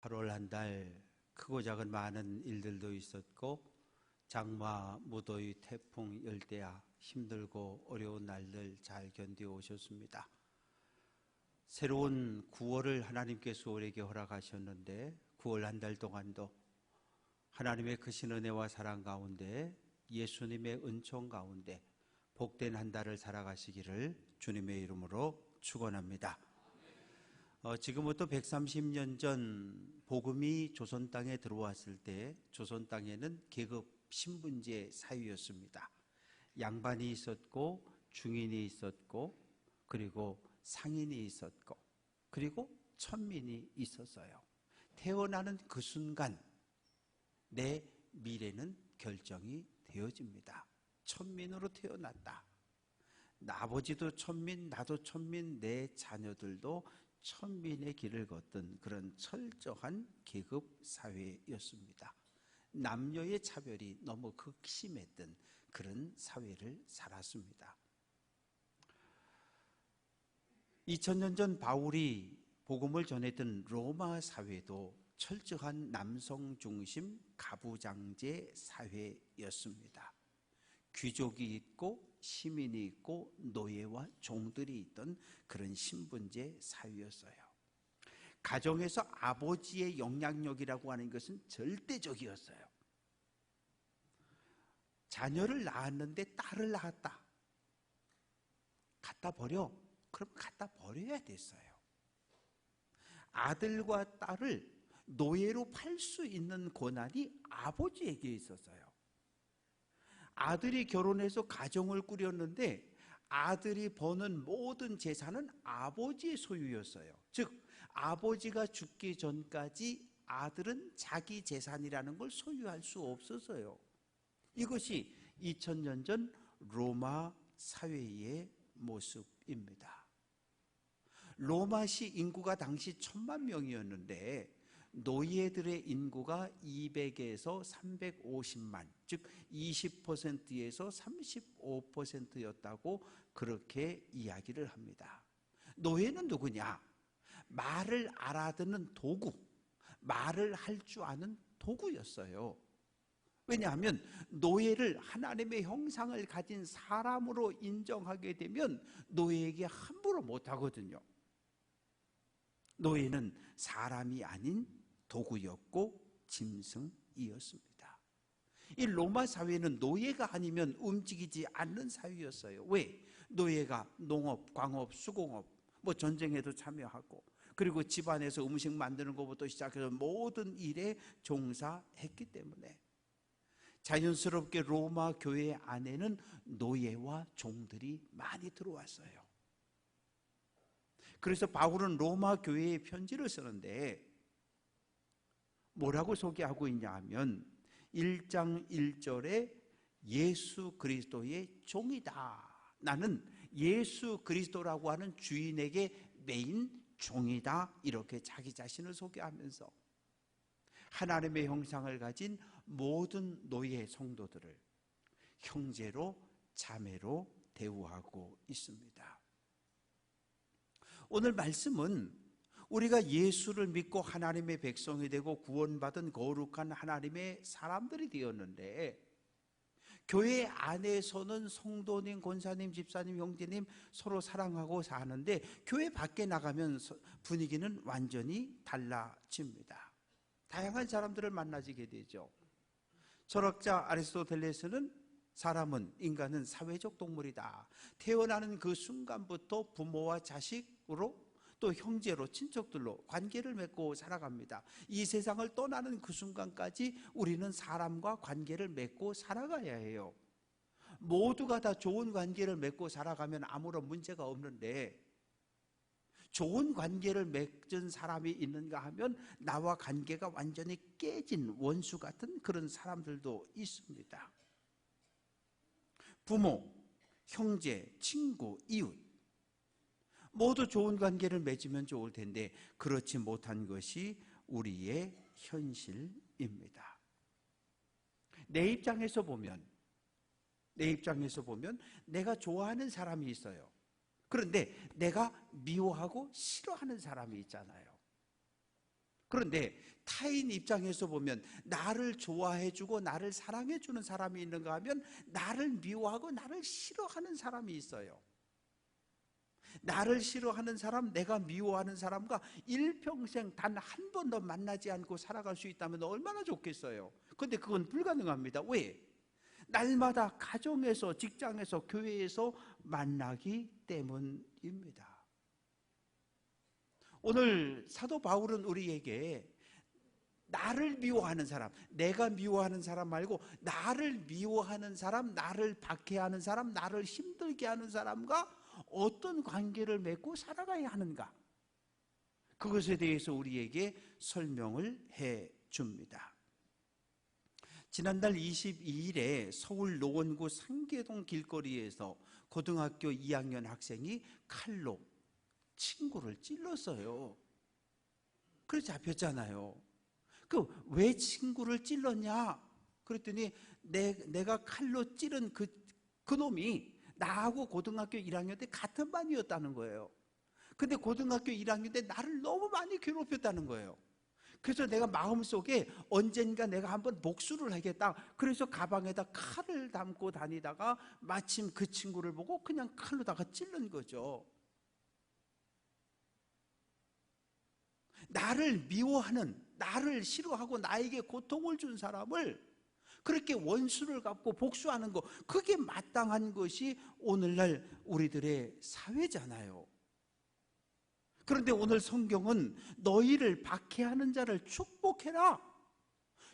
8월 한 달 크고 작은 많은 일들도 있었고 장마, 무더위, 태풍, 열대야 힘들고 어려운 날들 잘 견디어 오셨습니다. 새로운 9월을 하나님께서 우리에게 허락하셨는데 9월 한 달 동안도 하나님의 크신 은혜와 사랑 가운데 예수님의 은총 가운데 복된 한 달을 살아가시기를 주님의 이름으로 축원합니다. 지금부터 130년 전 복음이 조선 땅에 들어왔을 때 조선 땅에는 계급 신분제 사회였습니다. 양반이 있었고 중인이 있었고 그리고 상인이 있었고 그리고 천민이 있었어요. 태어나는 그 순간 내 미래는 결정이 되어집니다. 천민으로 태어났다. 아버지도 천민, 나도 천민, 내 자녀들도 천민의 길을 걷던 그런 철저한 계급 사회였습니다. 남녀의 차별이 너무 극심했던 그런 사회를 살았습니다. 2000년 전 바울이 복음을 전했던 로마 사회도 철저한 남성 중심 가부장제 사회였습니다. 귀족이 있고 시민이 있고 노예와 종들이 있던 그런 신분제 사회였어요. 가정에서 아버지의 영향력이라고 하는 것은 절대적이었어요. 자녀를 낳았는데 딸을 낳았다. 갖다 버려. 그럼 갖다 버려야 됐어요. 아들과 딸을 노예로 팔 수 있는 권한이 아버지에게 있었어요. 아들이 결혼해서 가정을 꾸렸는데 아들이 버는 모든 재산은 아버지의 소유였어요. 즉 아버지가 죽기 전까지 아들은 자기 재산이라는 걸 소유할 수 없었어요. 이것이 2000년 전 로마 사회의 모습입니다. 로마시 인구가 당시 1000만 명이었는데 노예들의 인구가 200에서 350만, 즉 20%에서 35%였다고 그렇게 이야기를 합니다. 노예는 누구냐? 말을 알아듣는 도구, 말을 할 줄 아는 도구였어요. 왜냐하면 노예를 하나님의 형상을 가진 사람으로 인정하게 되면 노예에게 함부로 못하거든요. 노예는 사람이 아닌 도구였고 짐승이었습니다. 이 로마 사회는 노예가 아니면 움직이지 않는 사회였어요. 왜? 노예가 농업, 광업, 수공업, 전쟁에도 참여하고 그리고 집안에서 음식 만드는 것부터 시작해서 모든 일에 종사했기 때문에 자연스럽게 로마 교회 안에는 노예와 종들이 많이 들어왔어요. 그래서 바울은 로마 교회에 편지를 쓰는데 뭐라고 소개하고 있냐 하면 1장 1절에 예수 그리스도의 종이다. 나는 예수 그리스도라고 하는 주인에게 매인 종이다. 이렇게 자기 자신을 소개하면서 하나님의 형상을 가진 모든 노예 성도들을 형제로 자매로 대우하고 있습니다. 오늘 말씀은 우리가 예수를 믿고 하나님의 백성이 되고 구원받은 거룩한 하나님의 사람들이 되었는데 교회 안에서는 성도님, 권사님, 집사님, 형제님 서로 사랑하고 사는데 교회 밖에 나가면 분위기는 완전히 달라집니다. 다양한 사람들을 만나게 되죠. 철학자 아리스토텔레스는 사람은, 인간은 사회적 동물이다. 태어나는 그 순간부터 부모와 자식으로 또 형제로, 친척들로 관계를 맺고 살아갑니다. 이 세상을 떠나는 그 순간까지 우리는 사람과 관계를 맺고 살아가야 해요. 모두가 다 좋은 관계를 맺고 살아가면 아무런 문제가 없는데 좋은 관계를 맺은 사람이 있는가 하면 나와 관계가 완전히 깨진 원수 같은 그런 사람들도 있습니다. 부모, 형제, 친구, 이웃 모두 좋은 관계를 맺으면 좋을 텐데 그렇지 못한 것이 우리의 현실입니다. 내 입장에서 보면 내가 좋아하는 사람이 있어요. 그런데 내가 미워하고 싫어하는 사람이 있잖아요. 그런데 타인 입장에서 보면 나를 좋아해주고 나를 사랑해주는 사람이 있는가 하면 나를 미워하고 나를 싫어하는 사람이 있어요. 나를 싫어하는 사람, 내가 미워하는 사람과 일평생 단 한 번도 만나지 않고 살아갈 수 있다면 얼마나 좋겠어요. 그런데 그건 불가능합니다. 왜? 날마다 가정에서, 직장에서, 교회에서 만나기 때문입니다. 오늘 사도 바울은 우리에게 나를 미워하는 사람, 내가 미워하는 사람 말고 나를 미워하는 사람, 나를 박해하는 사람, 나를 힘들게 하는 사람과 어떤 관계를 맺고 살아가야 하는가, 그것에 대해서 우리에게 설명을 해 줍니다. 지난달 22일에 서울 노원구 상계동 길거리에서 고등학교 2학년 학생이 칼로 친구를 찔렀어요. 그래서 잡혔잖아요. 왜 친구를 찔렀냐? 그랬더니 내가 칼로 찌른 그 놈이 나하고 고등학교 1학년 때 같은 반이었다는 거예요. 근데 고등학교 1학년 때 나를 너무 많이 괴롭혔다는 거예요. 그래서 내가 마음속에 언젠가 내가 한번 복수를 하겠다. 그래서 가방에다 칼을 담고 다니다가 마침 그 친구를 보고 그냥 칼로다가 찔른 거죠. 나를 미워하는, 나를 싫어하고 나에게 고통을 준 사람을 그렇게 원수를 갚고 복수하는 것, 그게 마땅한 것이 오늘날 우리들의 사회잖아요. 그런데 오늘 성경은 너희를 박해하는 자를 축복해라.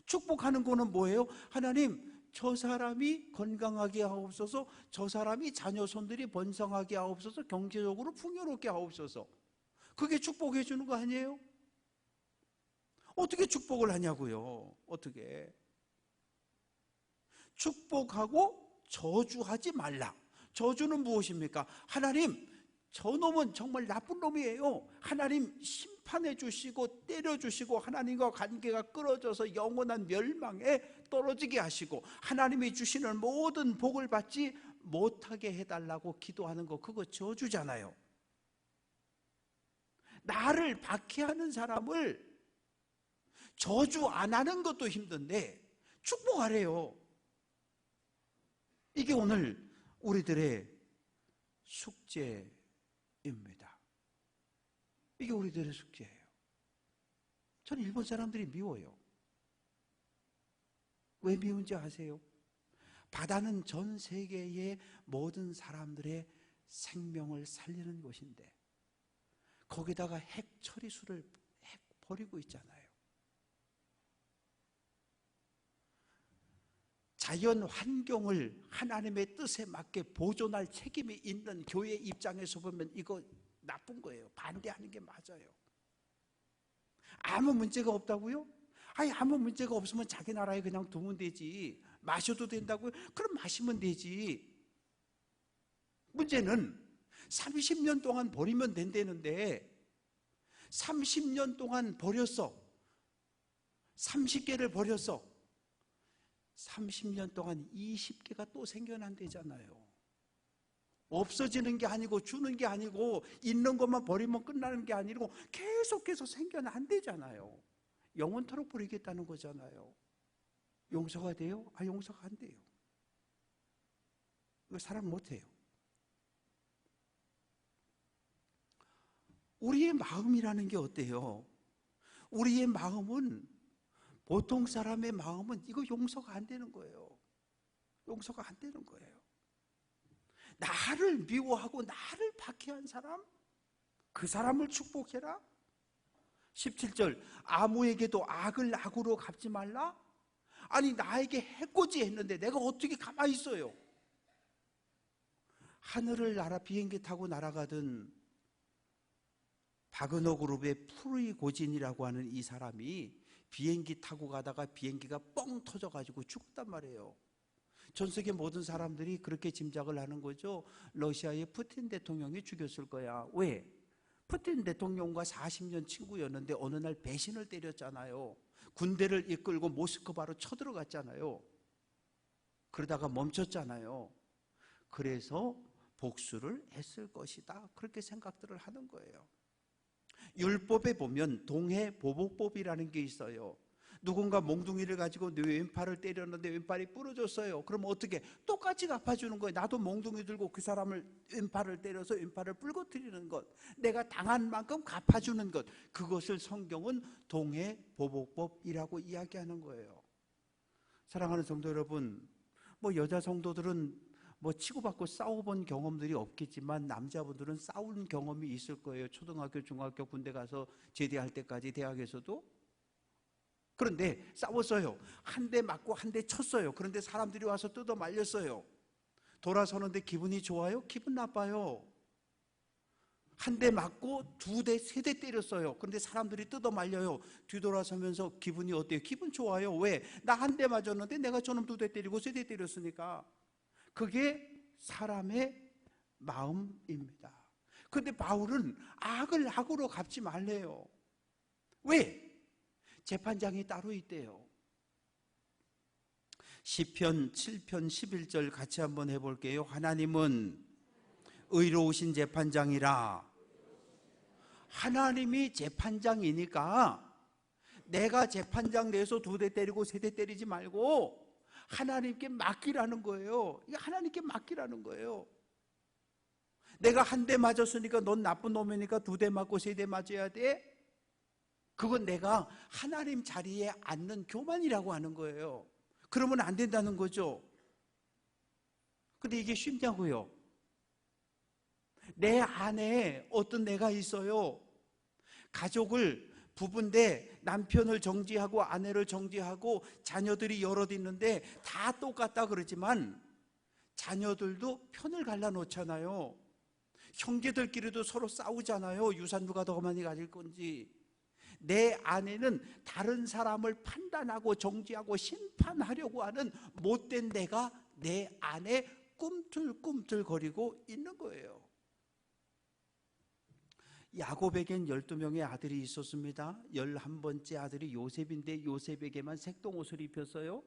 축복하는 거는 뭐예요? 하나님, 저 사람이 건강하게 하옵소서, 저 사람이 자녀손들이 번성하게 하옵소서, 경제적으로 풍요롭게 하옵소서. 그게 축복해 주는 거 아니에요? 어떻게 축복을 하냐고요? 어떻게? 축복하고 저주하지 말라. 저주는 무엇입니까? 하나님, 저 놈은 정말 나쁜 놈이에요. 하나님 심판해 주시고 때려 주시고 하나님과 관계가 끊어져서 영원한 멸망에 떨어지게 하시고 하나님이 주시는 모든 복을 받지 못하게 해달라고 기도하는 거, 그거 저주잖아요. 나를 박해하는 사람을 저주 안 하는 것도 힘든데 축복하래요. 이게 오늘 우리들의 숙제입니다. 이게 우리들의 숙제예요. 저는 일본 사람들이 미워요. 왜 미운지 아세요? 바다는 전 세계의 모든 사람들의 생명을 살리는 곳인데 거기다가 핵 처리수를 버리고 있잖아요. 자연 환경을 하나님의 뜻에 맞게 보존할 책임이 있는 교회 입장에서 보면 이거 나쁜 거예요. 반대하는 게 맞아요. 아무 문제가 없다고요? 아니, 아무 문제가 없으면 자기 나라에 그냥 두면 되지. 마셔도 된다고요? 그럼 마시면 되지. 문제는 30년 동안 버리면 된다는데 30년 동안 버렸어. 30개를 버렸어. 30년 동안 20개가 또 생겨난대잖아요. 없어지는 게 아니고 주는 게 아니고 있는 것만 버리면 끝나는 게 아니고 계속해서 생겨난대잖아요. 영원토록 버리겠다는 거잖아요. 용서가 돼요? 용서가 안 돼요. 이거 사랑 못해요. 우리의 마음이라는 게 어때요? 우리의 마음은, 보통 사람의 마음은 이거 용서가 안 되는 거예요. 용서가 안 되는 거예요. 나를 미워하고 나를 박해한 사람, 그 사람을 축복해라. 17절, 아무에게도 악을 악으로 갚지 말라. 아니, 나에게 해코지 했는데 내가 어떻게 가만히 있어요? 하늘을 날아 비행기 타고 날아가던 바그너 그룹의 프리고진이라고 하는 이 사람이 비행기 타고 가다가 비행기가 뻥 터져가지고 죽었단 말이에요. 전 세계 모든 사람들이 그렇게 짐작을 하는 거죠. 러시아의 푸틴 대통령이 죽였을 거야. 왜? 푸틴 대통령과 40년 친구였는데 어느 날 배신을 때렸잖아요. 군대를 이끌고 모스크바로 쳐들어갔잖아요. 그러다가 멈췄잖아요. 그래서 복수를 했을 것이다, 그렇게 생각들을 하는 거예요. 율법에 보면 동해보복법이라는 게 있어요. 누군가 몽둥이를 가지고 내 왼팔을 때렸는데 왼팔이 부러졌어요. 그럼 어떻게? 똑같이 갚아주는 거예요. 나도 몽둥이 들고 그 사람을 왼팔을 때려서 왼팔을 부러뜨리는 것, 내가 당한 만큼 갚아주는 것, 그것을 성경은 동해보복법이라고 이야기하는 거예요. 사랑하는 성도 여러분, 여자 성도들은 치고받고 싸워본 경험들이 없겠지만 남자분들은 싸운 경험이 있을 거예요. 초등학교, 중학교, 군대 가서 제대할 때까지, 대학에서도. 그런데 싸웠어요. 한 대 맞고 한 대 쳤어요. 그런데 사람들이 와서 뜯어 말렸어요. 돌아서는데 기분이 좋아요? 기분 나빠요. 한 대 맞고 두 대, 세 대 때렸어요. 그런데 사람들이 뜯어 말려요. 뒤돌아서면서 기분이 어때요? 기분 좋아요. 왜? 나 한 대 맞았는데 내가 저놈 두 대 때리고 세 대 때렸으니까. 그게 사람의 마음입니다. 그런데 바울은 악을 악으로 갚지 말래요. 왜? 재판장이 따로 있대요. 시편 7편 11절 같이 한번 해볼게요. 하나님은 의로우신 재판장이라. 하나님이 재판장이니까 내가 재판장 내서 두 대 때리고 세 대 때리지 말고 하나님께 맡기라는 거예요. 이게 하나님께 맡기라는 거예요. 내가 한 대 맞았으니까 넌 나쁜 놈이니까 두 대 맞고 세 대 맞아야 돼? 그건 내가 하나님 자리에 앉는 교만이라고 하는 거예요. 그러면 안 된다는 거죠. 근데 이게 쉽냐고요? 내 안에 어떤 내가 있어요. 가족을, 부부인데 남편을 정지하고 아내를 정지하고 자녀들이 여럿 있는데 다 똑같다 그러지만 자녀들도 편을 갈라놓잖아요. 형제들끼리도 서로 싸우잖아요. 유산 누가 더 많이 가질 건지. 내 안에는 다른 사람을 판단하고 정지하고 심판하려고 하는 못된 내가 내 안에 꿈틀꿈틀거리고 있는 거예요. 야곱에겐 12명의 아들이 있었습니다. 11번째 아들이 요셉인데 요셉에게만 색동옷을 입혔어요.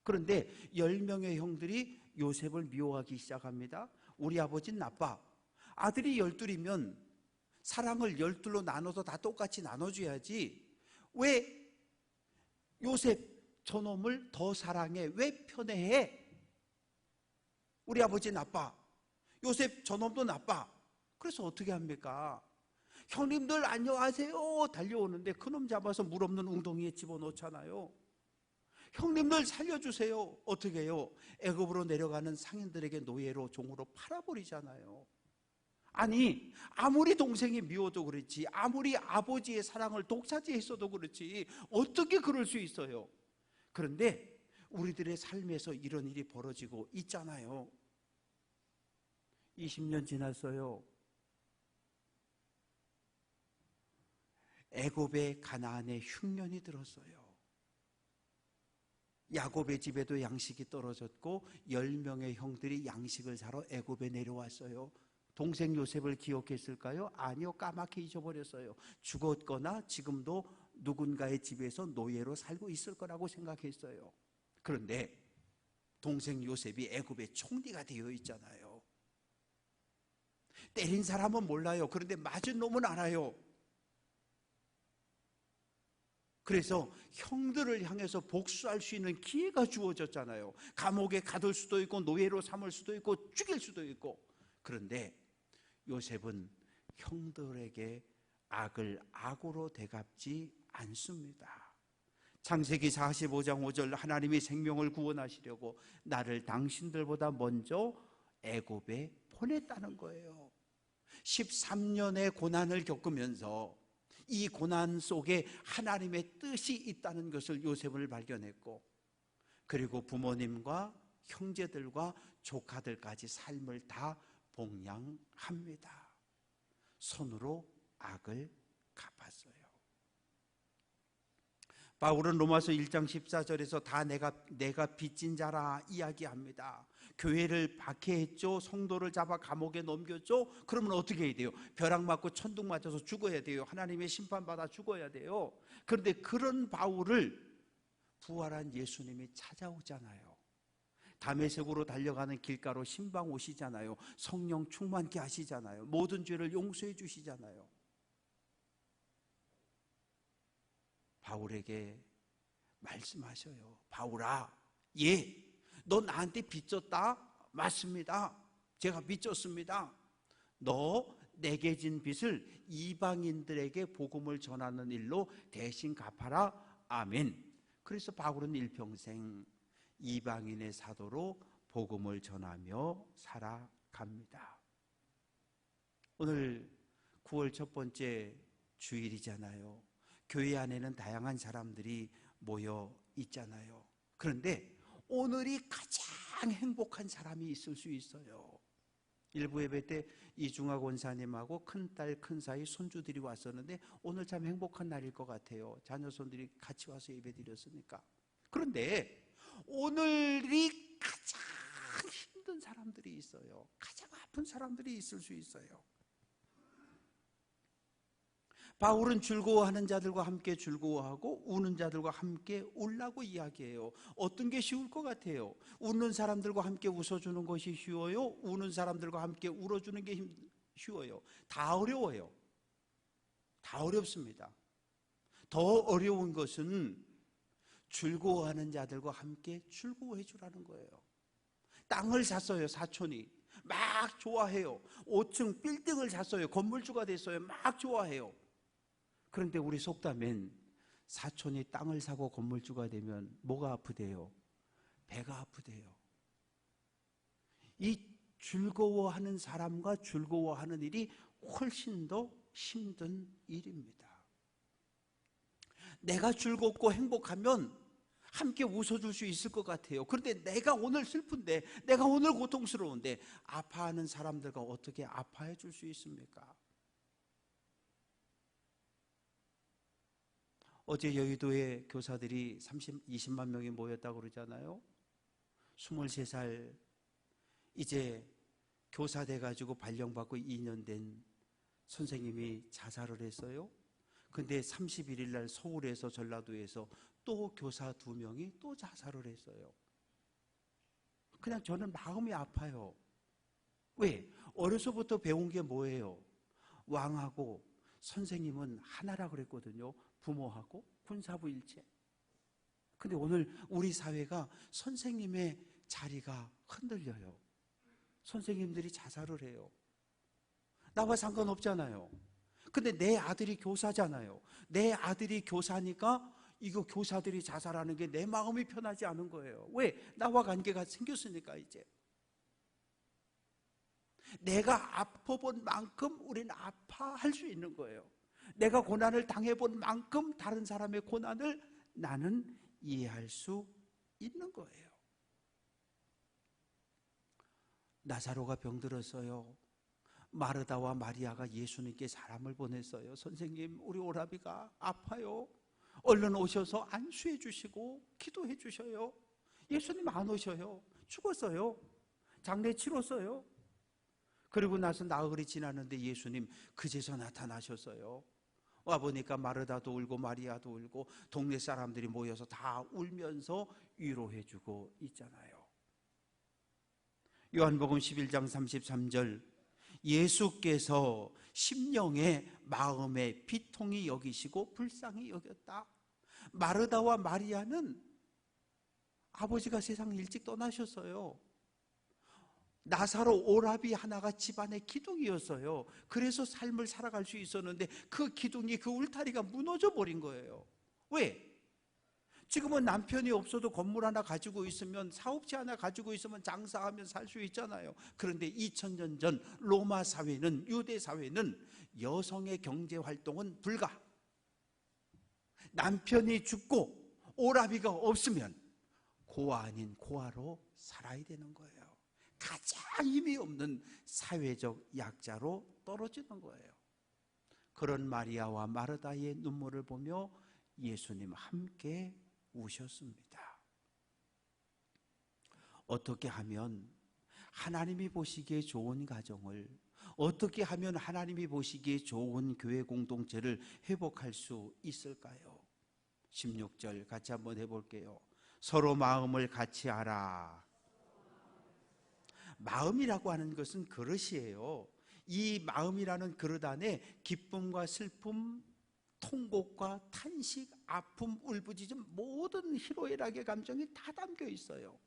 그런데 10명의 형들이 요셉을 미워하기 시작합니다. 우리 아버지는 나빠. 아들이 12이면 사랑을 12로 나눠서 다 똑같이 나눠줘야지. 왜 요셉 저놈을 더 사랑해? 왜 편애해? 우리 아버지 나빠. 요셉 저놈도 나빠. 그래서 어떻게 합니까? 형님들 안녕하세요 달려오는데 그놈 잡아서 물 없는 웅덩이에 집어넣잖아요. 형님들 살려주세요. 어떻게 해요? 애굽으로 내려가는 상인들에게 노예로 종으로 팔아버리잖아요. 아니, 아무리 동생이 미워도 그렇지, 아무리 아버지의 사랑을 독차지했어도 그렇지, 어떻게 그럴 수 있어요? 그런데 우리들의 삶에서 이런 일이 벌어지고 있잖아요. 20년 지났어요. 애굽의 가나안에 흉년이 들었어요. 야곱의 집에도 양식이 떨어졌고 10명의 형들이 양식을 사러 애굽에 내려왔어요. 동생 요셉을 기억했을까요? 아니요, 까맣게 잊어버렸어요. 죽었거나 지금도 누군가의 집에서 노예로 살고 있을 거라고 생각했어요. 그런데 동생 요셉이 애굽의 총리가 되어 있잖아요. 때린 사람은 몰라요. 그런데 맞은 놈은 알아요. 그래서 형들을 향해서 복수할 수 있는 기회가 주어졌잖아요. 감옥에 가둘 수도 있고 노예로 삼을 수도 있고 죽일 수도 있고. 그런데 요셉은 형들에게 악을 악으로 되갚지 않습니다. 창세기 45장 5절 하나님이 생명을 구원하시려고 나를 당신들보다 먼저 애굽에 보냈다는 거예요. 13년의 고난을 겪으면서 이 고난 속에 하나님의 뜻이 있다는 것을 요셉을 발견했고, 그리고 부모님과 형제들과 조카들까지 삶을 다 봉양합니다. 손으로 악을 갚았어요. 바울은 로마서 1장 14절에서 다 내가 빚진 자라 이야기합니다. 교회를 박해했죠. 성도를 잡아 감옥에 넘겼죠. 그러면 어떻게 해야 돼요? 벼락 맞고 천둥 맞아서 죽어야 돼요. 하나님의 심판받아 죽어야 돼요. 그런데 그런 바울을 부활한 예수님이 찾아오잖아요. 다메섹으로 달려가는 길가로 신방 오시잖아요. 성령 충만케 하시잖아요. 모든 죄를 용서해 주시잖아요. 바울에게 말씀하셔요. 바울아, 예, 너 나한테 빚졌다? 맞습니다. 제가 빚졌습니다. 너 내게 진 빚을 이방인들에게 복음을 전하는 일로 대신 갚아라. 아멘. 그래서 바울은 일평생 이방인의 사도로 복음을 전하며 살아갑니다. 오늘 9월 첫 번째 주일이잖아요. 교회 안에는 다양한 사람들이 모여 있잖아요. 그런데 오늘이 가장 행복한 사람이 있을 수 있어요. 일부 예배 때 이중학 원사님하고 큰딸 큰사이 손주들이 왔었는데 오늘 참 행복한 날일 것 같아요. 자녀손들이 같이 와서 예배 드렸으니까. 그런데 오늘이 가장 힘든 사람들이 있어요. 가장 아픈 사람들이 있을 수 있어요. 바울은 즐거워하는 자들과 함께 즐거워하고 우는 자들과 함께 울라고 이야기해요. 어떤 게 쉬울 것 같아요? 웃는 사람들과 함께 웃어주는 것이 쉬워요? 우는 사람들과 함께 울어주는 게 쉬워요? 다 어려워요. 다 어렵습니다. 더 어려운 것은 즐거워하는 자들과 함께 즐거워해 주라는 거예요. 땅을 샀어요. 사촌이 막 좋아해요. 5층 빌딩을 샀어요. 건물주가 됐어요. 막 좋아해요. 그런데 우리 속담엔 사촌이 땅을 사고 건물주가 되면 뭐가 아프대요? 배가 아프대요. 이 즐거워하는 사람과 즐거워하는 일이 훨씬 더 힘든 일입니다. 내가 즐겁고 행복하면 함께 웃어줄 수 있을 것 같아요. 그런데 내가 오늘 슬픈데, 내가 오늘 고통스러운데 아파하는 사람들과 어떻게 아파해 줄 수 있습니까? 어제 여의도에 교사들이 20만 명이 모였다고 그러잖아요. 23살 이제 교사 돼가지고 발령받고 2년 된 선생님이 자살을 했어요. 근데 31일 날 서울에서 전라도에서 또 교사 2명이 또 자살을 했어요. 그냥 저는 마음이 아파요. 왜? 어려서부터 배운 게 뭐예요? 왕하고 선생님은 하나라 그랬거든요. 부모하고 군사부 일체. 근데 오늘 우리 사회가 선생님의 자리가 흔들려요. 선생님들이 자살을 해요. 나와 상관없잖아요. 근데 내 아들이 교사잖아요. 내 아들이 교사니까 이거 교사들이 자살하는 게 내 마음이 편하지 않은 거예요. 왜? 나와 관계가 생겼으니까 이제. 내가 아파본 만큼 우리는 아파할 수 있는 거예요. 내가 고난을 당해본 만큼 다른 사람의 고난을 나는 이해할 수 있는 거예요. 나사로가 병들었어요. 마르다와 마리아가 예수님께 사람을 보냈어요. 선생님, 우리 오라비가 아파요. 얼른 오셔서 안수해 주시고 기도해 주셔요. 예수님 안 오셔요. 죽었어요. 장례 치렀어요. 그리고 나서 나흘이 지났는데 예수님 그제서 나타나셨어요. 와보니까 마르다도 울고 마리아도 울고 동네 사람들이 모여서 다 울면서 위로해주고 있잖아요. 요한복음 11장 33절, 예수께서 심령의 마음의 비통이 여기시고 불쌍히 여겼다. 마르다와 마리아는 아버지가 세상 일찍 떠나셨어요. 나사로 오라비 하나가 집안의 기둥이었어요. 그래서 삶을 살아갈 수 있었는데 그 기둥이, 그 울타리가 무너져 버린 거예요. 왜? 지금은 남편이 없어도 건물 하나 가지고 있으면, 사업체 하나 가지고 있으면 장사하면 살 수 있잖아요. 그런데 2000년 전 로마 사회는, 유대 사회는 여성의 경제 활동은 불가. 남편이 죽고 오라비가 없으면 고아 아닌 고아로 살아야 되는 거예요. 가장 힘이 없는 사회적 약자로 떨어지는 거예요. 그런 마리아와 마르다의 눈물을 보며 예수님 함께 우셨습니다. 어떻게 하면 하나님이 보시기에 좋은 가정을, 어떻게 하면 하나님이 보시기에 좋은 교회 공동체를 회복할 수 있을까요? 16절 같이 한번 해볼게요. 서로 마음을 같이 하라. 마음이라고 하는 것은 그릇이에요. 이 마음이라는 그릇 안에 기쁨과 슬픔, 통곡과 탄식, 아픔, 울부짖음, 모든 희로애락의 감정이 다 담겨 있어요.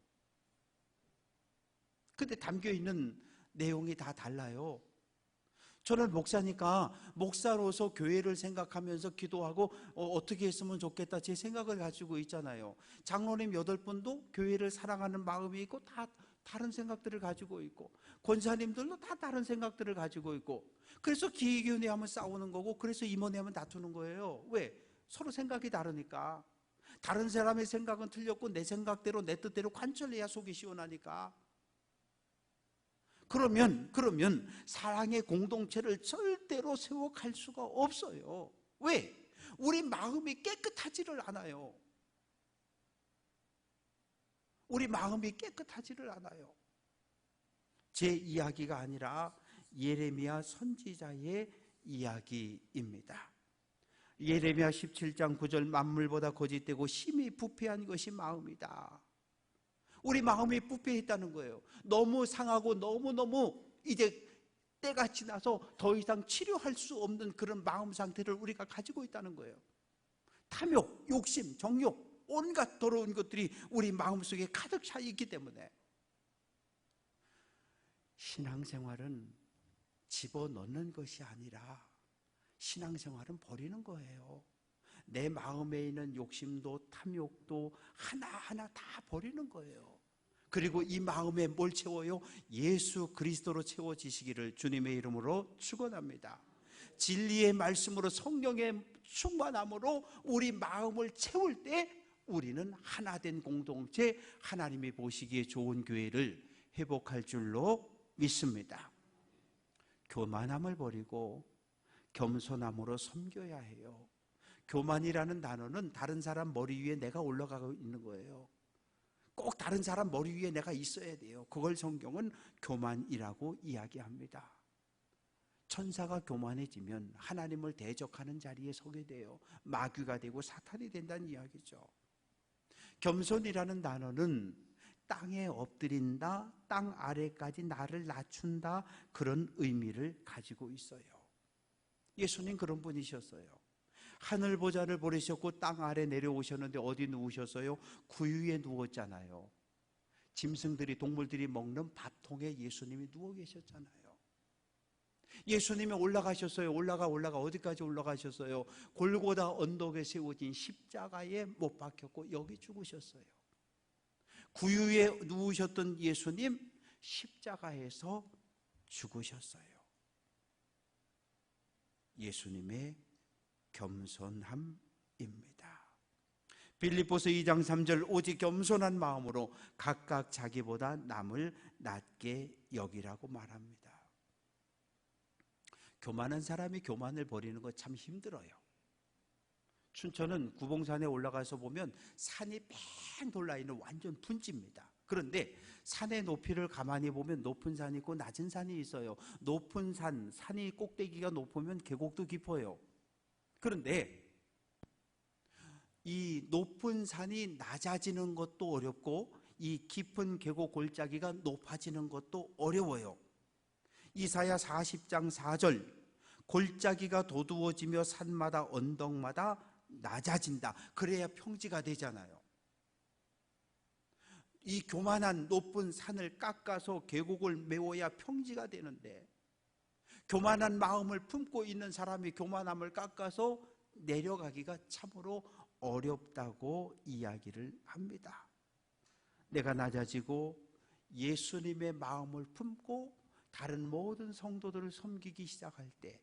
근데 담겨 있는 내용이 다 달라요. 저는 목사니까 목사로서 교회를 생각하면서 기도하고 어떻게 했으면 좋겠다 제 생각을 가지고 있잖아요. 장로님 8분도 교회를 사랑하는 마음이 있고 다 다른 생각들을 가지고 있고, 권사님들도 다 다른 생각들을 가지고 있고, 그래서 기의견의하면 싸우는 거고, 그래서 임원회하면 다투는 거예요. 왜? 서로 생각이 다르니까. 다른 사람의 생각은 틀렸고 내 생각대로 내 뜻대로 관철해야 속이 시원하니까. 그러면 사랑의 공동체를 절대로 세워갈 수가 없어요. 왜? 우리 마음이 깨끗하지를 않아요. 우리 마음이 깨끗하지를 않아요. 제 이야기가 아니라 예레미야 선지자의 이야기입니다. 예레미야 17장 9절, 만물보다 거짓되고 심히 부패한 것이 마음이다. 우리 마음이 부패했다는 거예요. 너무 상하고 너무너무 이제 때가 지나서 더 이상 치료할 수 없는 그런 마음 상태를 우리가 가지고 있다는 거예요. 탐욕, 욕심, 정욕, 온갖 더러운 것들이 우리 마음속에 가득 차 있기 때문에 신앙생활은 집어넣는 것이 아니라 신앙생활은 버리는 거예요. 내 마음에 있는 욕심도 탐욕도 하나하나 다 버리는 거예요. 그리고 이 마음에 뭘 채워요? 예수 그리스도로 채워지시기를 주님의 이름으로 축원합니다. 진리의 말씀으로, 성령의 충만함으로 우리 마음을 채울 때 우리는 하나된 공동체, 하나님이 보시기에 좋은 교회를 회복할 줄로 믿습니다. 교만함을 버리고 겸손함으로 섬겨야 해요. 교만이라는 단어는 다른 사람 머리 위에 내가 올라가고 있는 거예요. 꼭 다른 사람 머리 위에 내가 있어야 돼요. 그걸 성경은 교만이라고 이야기합니다. 천사가 교만해지면 하나님을 대적하는 자리에 서게 돼요. 마귀가 되고 사탄이 된다는 이야기죠. 겸손이라는 단어는 땅에 엎드린다, 땅 아래까지 나를 낮춘다, 그런 의미를 가지고 있어요. 예수님 그런 분이셨어요. 하늘 보좌를 버리셨고 땅 아래 내려오셨는데 어디 누우셨어요? 구유에 누웠잖아요. 짐승들이, 동물들이 먹는 밥통에 예수님이 누워 계셨잖아요. 예수님이 올라가셨어요. 올라가 어디까지 올라가셨어요? 골고다 언덕에 세워진 십자가에 못 박혔고 여기 죽으셨어요. 구유에 누우셨던 예수님 십자가에서 죽으셨어요. 예수님의 겸손함입니다. 빌립보서 2장 3절, 오직 겸손한 마음으로 각각 자기보다 남을 낮게 여기라고 말합니다. 교만한 사람이 교만을 버리는 거 참 힘들어요. 춘천은 구봉산에 올라가서 보면 산이 뺑 돌아있는 완전 분지입니다. 그런데 산의 높이를 가만히 보면 높은 산이 있고 낮은 산이 있어요. 높은 산이 꼭대기가 높으면 계곡도 깊어요. 그런데 이 높은 산이 낮아지는 것도 어렵고 이 깊은 계곡 골짜기가 높아지는 것도 어려워요. 이사야 40장 4절, 골짜기가 도두어지며 산마다 언덕마다 낮아진다. 그래야 평지가 되잖아요. 이 교만한 높은 산을 깎아서 계곡을 메워야 평지가 되는데, 교만한 마음을 품고 있는 사람이 교만함을 깎아서 내려가기가 참으로 어렵다고 이야기를 합니다. 내가 낮아지고 예수님의 마음을 품고 다른 모든 성도들을 섬기기 시작할 때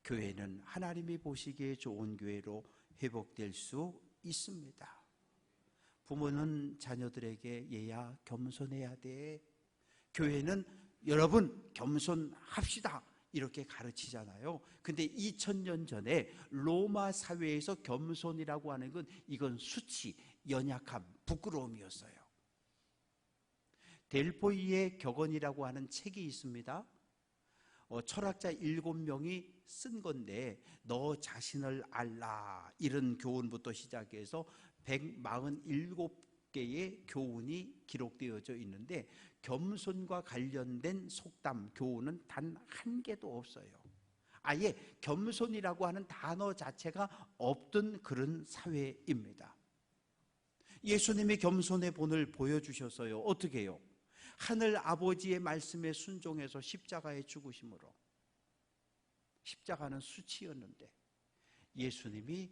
교회는 하나님이 보시기에 좋은 교회로 회복될 수 있습니다. 부모는 자녀들에게 얘야 겸손해야 돼. 교회는 여러분 겸손합시다 이렇게 가르치잖아요. 근데 2000년 전에 로마 사회에서 겸손이라고 하는 건 이건 수치, 연약함, 부끄러움이었어요. 델포이의 격언이라고 하는 책이 있습니다. 철학자 7명이 쓴 건데 너 자신을 알라, 이런 교훈부터 시작해서 147개의 교훈이 기록되어져 있는데 겸손과 관련된 속담, 교훈은 단 한 개도 없어요. 아예 겸손이라고 하는 단어 자체가 없던 그런 사회입니다. 예수님이 겸손의 본을 보여주셨어요. 어떻게 해요? 하늘 아버지의 말씀에 순종해서 십자가에 죽으심으로. 십자가는 수치였는데 예수님이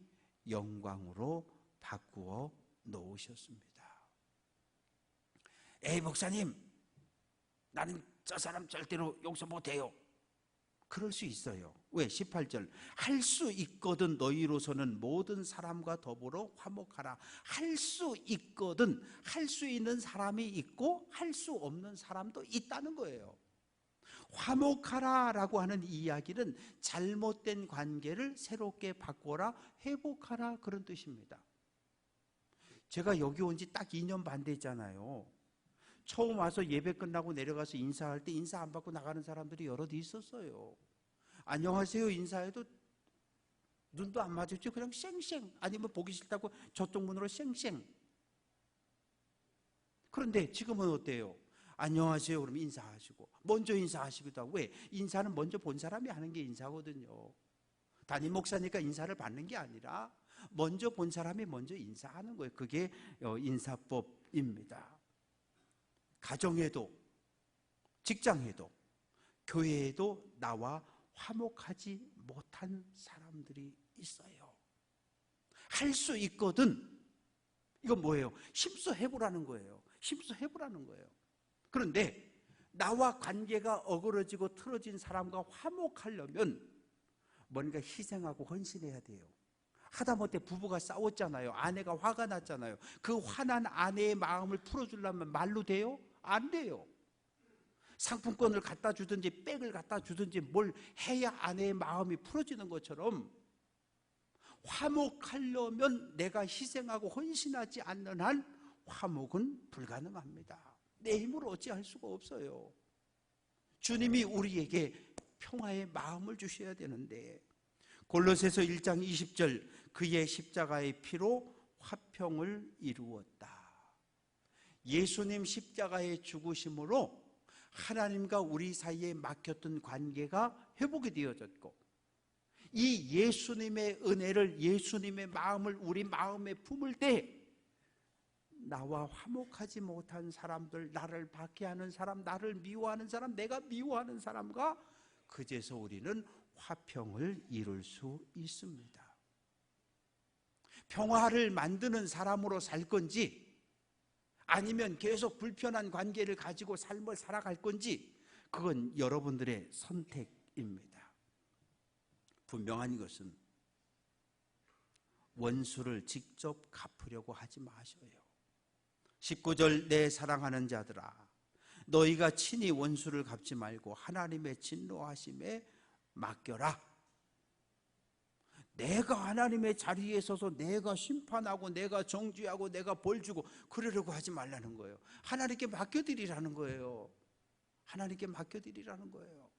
영광으로 바꾸어 놓으셨습니다. 에이 목사님, 나는 저 사람 절대로 용서 못해요. 그럴 수 있어요. 왜? 18절 할 수 있거든 너희로서는 모든 사람과 더불어 화목하라. 할 수 있거든, 할 수 있는 사람이 있고 할 수 없는 사람도 있다는 거예요. 화목하라라고 하는 이야기는 잘못된 관계를 새롭게 바꿔라, 회복하라, 그런 뜻입니다. 제가 여기 온 지 딱 2년 반 됐잖아요. 처음 와서 예배 끝나고 내려가서 인사할 때 인사 안 받고 나가는 사람들이 여럿 있었어요. 안녕하세요 인사해도 눈도 안 마주치고 그냥 쌩쌩, 아니면 보기 싫다고 저쪽 문으로 쌩쌩. 그런데 지금은 어때요? 안녕하세요 그러면 인사하시고 먼저 인사하시기도 하고. 왜? 인사는 먼저 본 사람이 하는 게 인사거든요. 담임 목사니까 인사를 받는 게 아니라 먼저 본 사람이 먼저 인사하는 거예요. 그게 인사법입니다. 가정에도, 직장에도, 교회에도 나와 화목하지 못한 사람들이 있어요. 할 수 있거든. 이건 뭐예요? 힘써해보라는 거예요. 힘써해보라는 거예요. 그런데 나와 관계가 어그러지고 틀어진 사람과 화목하려면 뭔가 희생하고 헌신해야 돼요. 하다못해 부부가 싸웠잖아요. 아내가 화가 났잖아요. 그 화난 아내의 마음을 풀어주려면 말로 돼요? 안 돼요. 상품권을 갖다 주든지 백을 갖다 주든지 뭘 해야 아내의 마음이 풀어지는 것처럼 화목하려면 내가 희생하고 헌신하지 않는 한 화목은 불가능합니다. 내 힘으로 어찌할 수가 없어요. 주님이 우리에게 평화의 마음을 주셔야 되는데, 골로새서 1장 20절 그의 십자가의 피로 화평을 이루었다. 예수님 십자가의 죽으심으로 하나님과 우리 사이에 막혔던 관계가 회복이 되어졌고, 이 예수님의 은혜를, 예수님의 마음을 우리 마음에 품을 때 나와 화목하지 못한 사람들, 나를 박해하는 사람, 나를 미워하는 사람, 내가 미워하는 사람과 그제서 우리는 화평을 이룰 수 있습니다. 평화를 만드는 사람으로 살 건지 아니면 계속 불편한 관계를 가지고 삶을 살아갈 건지, 그건 여러분들의 선택입니다. 분명한 것은 원수를 직접 갚으려고 하지 마셔요. 19절 내 사랑하는 자들아, 너희가 친히 원수를 갚지 말고 하나님의 진노하심에 맡겨라. 내가 하나님의 자리에 서서 내가 심판하고 내가 정죄하고 내가 벌 주고 그러려고 하지 말라는 거예요. 하나님께 맡겨드리라는 거예요. 하나님께 맡겨드리라는 거예요.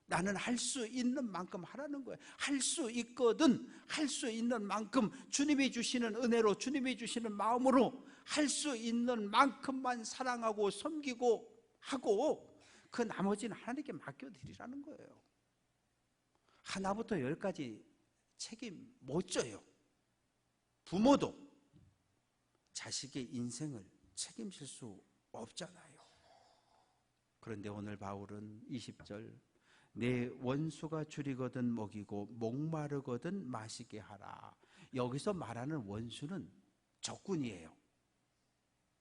나는 할 수 있는 만큼 하라는 거예요. 할 수 있거든. 할 수 있는 만큼 주님이 주시는 은혜로, 주님이 주시는 마음으로 할 수 있는 만큼만 사랑하고 섬기고 하고, 그 나머지는 하나님께 맡겨드리라는 거예요. 하나부터 열까지 책임 못 져요. 부모도 자식의 인생을 책임질 수 없잖아요. 그런데 오늘 바울은 20절 내 원수가 줄이거든 먹이고 목마르거든 마시게 하라. 여기서 말하는 원수는 적군이에요.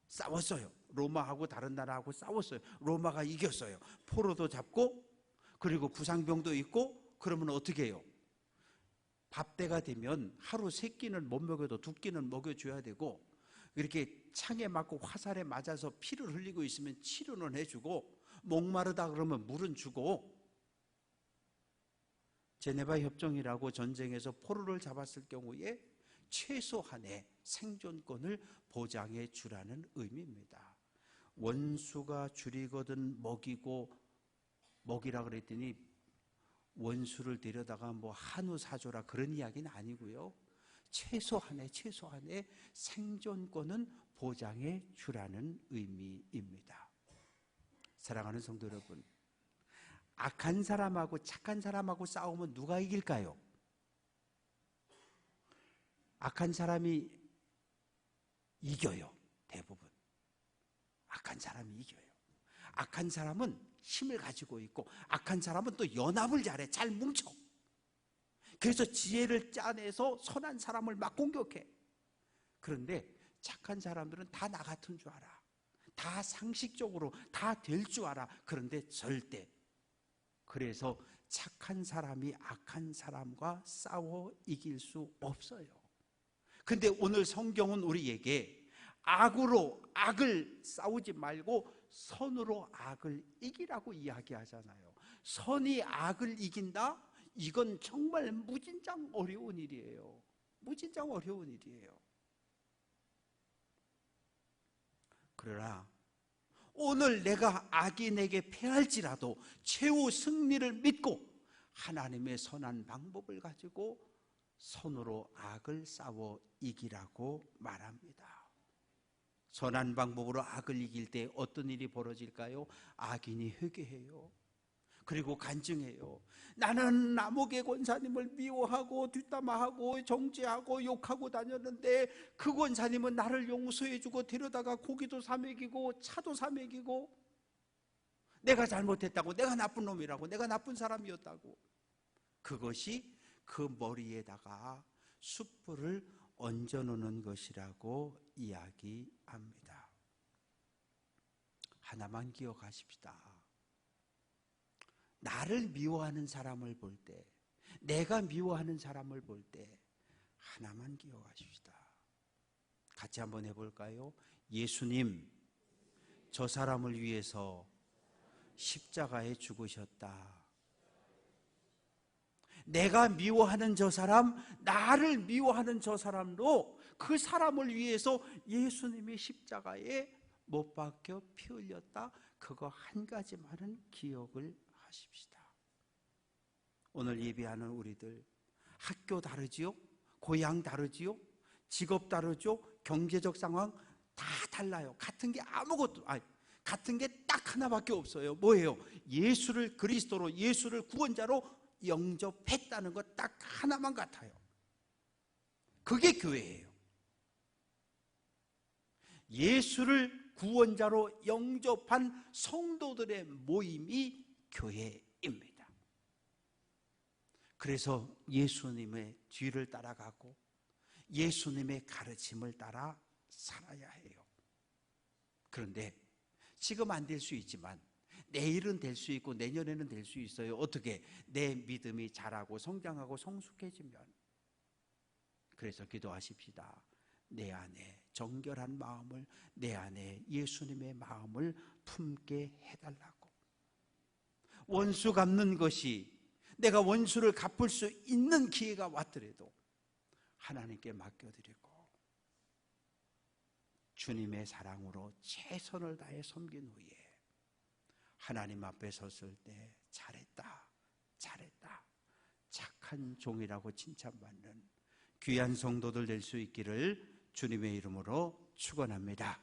싸웠어요. 로마하고 다른 나라하고 싸웠어요. 로마가 이겼어요. 포로도 잡고 그리고 부상병도 있고. 그러면 어떻게 해요? 밥때가 되면 하루 3끼는 못 먹여도 2끼는 먹여줘야 되고, 이렇게 창에 맞고 화살에 맞아서 피를 흘리고 있으면 치료는 해주고, 목마르다 그러면 물은 주고. 제네바 협정이라고 전쟁에서 포로를 잡았을 경우에 최소한의 생존권을 보장해 주라는 의미입니다. 원수가 줄이거든 먹이라 그랬더니 원수를 데려다가 뭐 한우 사줘라 그런 이야기는 아니고요. 최소한의 생존권은 보장해 주라는 의미입니다. 사랑하는 성도 여러분, 악한 사람하고 착한 사람하고 싸우면 누가 이길까요? 악한 사람이 이겨요. 대부분 악한 사람이 이겨요. 악한 사람은 힘을 가지고 있고, 악한 사람은 또 연합을 잘해. 잘 뭉쳐. 그래서 지혜를 짜내서 선한 사람을 막 공격해. 그런데 착한 사람들은 다 나 같은 줄 알아. 다 상식적으로 다 될 줄 알아. 그런데 절대. 그래서 착한 사람이 악한 사람과 싸워 이길 수 없어요. 근데 오늘 성경은 우리에게 악으로 악을 싸우지 말고 선으로 악을 이기라고 이야기하잖아요. 선이 악을 이긴다? 이건 정말 무진장 어려운 일이에요. 무진장 어려운 일이에요. 그러나 오늘 내가 악인에게 패할지라도 최후 승리를 믿고 하나님의 선한 방법을 가지고 선으로 악을 싸워 이기라고 말합니다. 선한 방법으로 악을 이길 때 어떤 일이 벌어질까요? 악인이 회개해요. 그리고 간증해요. 나는 남욱의 권사님을 미워하고 뒷담화하고 정죄하고 욕하고 다녔는데 그 권사님은 나를 용서해주고 데려다가 고기도 사 먹이고 차도 사 먹이고, 내가 잘못했다고, 내가 나쁜 놈이라고, 내가 나쁜 사람이었다고. 그것이 그 머리에다가 숯불을 얹어놓는 것이라고 이야기합니다. 하나만 기억하십시다. 나를 미워하는 사람을 볼 때, 내가 미워하는 사람을 볼 때 하나만 기억하십시다. 같이 한번 해볼까요? 예수님, 저 사람을 위해서 십자가에 죽으셨다. 내가 미워하는 저 사람, 나를 미워하는 저 사람도 그 사람을 위해서 예수님이 십자가에 못 박혀 피 흘렸다. 그거 한 가지만은 기억을 하십시다. 오늘 예배하는 우리들, 학교 다르지요? 고향 다르지요? 직업 다르죠? 경제적 상황 다 달라요. 같은 게 같은 게 딱 하나밖에 없어요. 뭐예요? 예수를 그리스도로, 예수를 구원자로 영접했다는 것 딱 하나만 같아요. 그게 교회예요. 예수를 구원자로 영접한 성도들의 모임이 교회입니다. 그래서 예수님의 뒤를 따라가고 예수님의 가르침을 따라 살아야 해요. 그런데 지금 안 될 수 있지만 내일은 될 수 있고 내년에는 될 수 있어요. 어떻게? 내 믿음이 자라고 성장하고 성숙해지면. 그래서 기도하십시다. 내 안에 정결한 마음을, 내 안에 예수님의 마음을 품게 해달라고. 원수 갚는 것이, 내가 원수를 갚을 수 있는 기회가 왔더라도 하나님께 맡겨드리고 주님의 사랑으로 최선을 다해 섬긴 후에 하나님 앞에 섰을 때 잘했다, 잘했다, 착한 종이라고 칭찬받는 귀한 성도들 될 수 있기를 주님의 이름으로 축원합니다.